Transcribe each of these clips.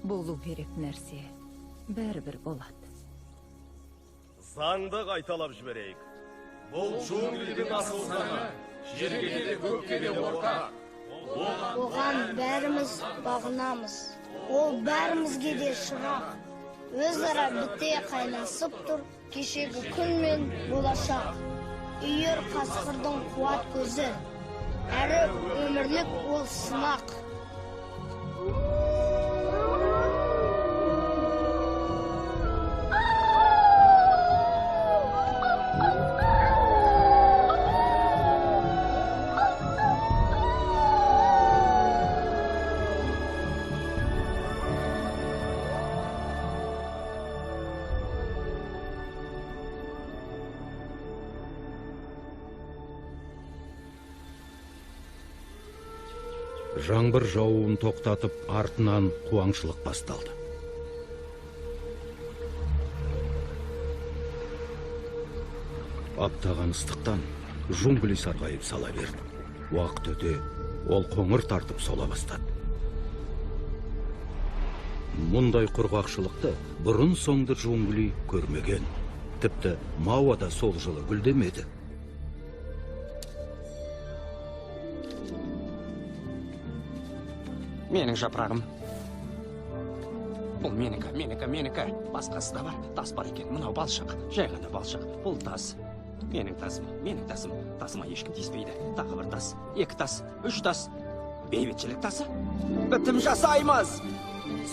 Болу керек нәрсе бәрібір болады. Заңды қайталап жіберейік. Бұл джунглидің асыл заңы, жерге де көкке де ортақ. Оған бәріміз бағынамыз. Ол бәрімізге де шырақ. Өзара біте қайнасып тұр, кешегі күн мен болашақ. Үйір қасқырдың қуат көзі, әрі өмірлік ол сынақ. Жаңбыр жауын тоқтатып, артынан қуаңшылық басталды. Аптаған ыстықтан джунгли сарғайып сала берді. Уақыт өте, ол қоңыр тартып сола бастады. Мұндай құрғақшылықты бұрын соңды джунгли көрмеген. Тіпті Мауа да сол жылы гүлдемеді. Менің жапырағым. Бұл менікі. Басқасы да бар. Тас бар екен. Мынау балшық. Жай ғана балшық. Бұл тас. Менің тасым. Тасыма ешкім тиіспейді. Тағы бір тас. 2 тас. 3 тас. Бейбітшілік тасы. Бітім жасаймыз.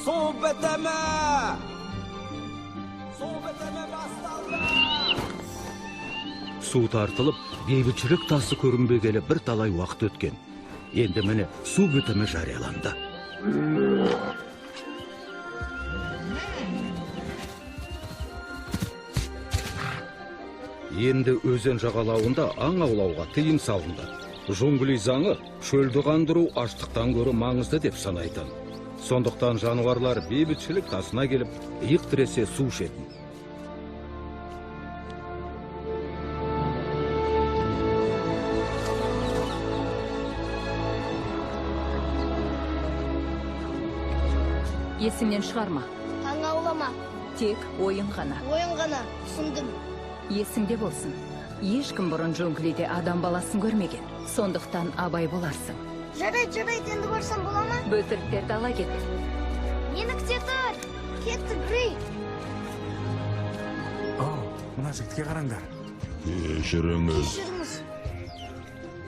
Су бітімі! Басталды! Су тартылып, бейбітшілік тасы көрінбегелі бір талай уақыт өткен. Енді міне су бітімі жарияланды. Енді өзен жағалауында аң аулауға тыйым салынды. Джунгли заңы шөлді қандыру аштықтан көрі маңызды деп санайтын. Сондықтан жануарлар бейбітшілік тасына келіп, иық тіресе су ішетін. Есіңнен шығарма. Аң аулама. Тек ойын ғана. Ойын ғана, түсіндім. Есіңде болсын. Ешкім бұрын джунглиде адам баласын көрмеген. Сондықтан абай боларсың. Жарайды, енді барсам бола ма? Бөтіріктерді ала кет. Мені күте тұр. Кетті, Грей. Мына жігітке қараңдар. Кешіріңіз.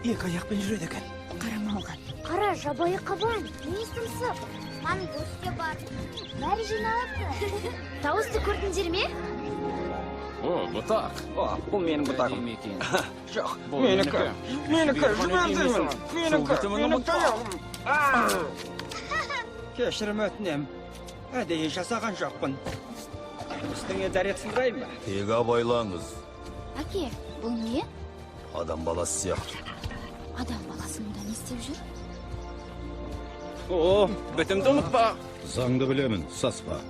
Екі аяқпен жүреді екен. Қарама оған. Қара, жабайы қабан. Не сымсып? Маның досте бар. Бәрі жиналыпты. Тауысты көрдіңдер ме? Бұтақ. Бұл менің бұтағым. Жоқ, менікі. Жібердіңмін. Менікі таяғым. Кешірім өтінем. Әдейі жасаған жоқпын. Үстіңе дәрет сындырайын ба? Тек абайлаңыз. Әке, бұл не? Адам баласы сияқты. Адам баласы мұнда не істеп жүр? Бітімді ұмытпа. Заңды білемін, саспа.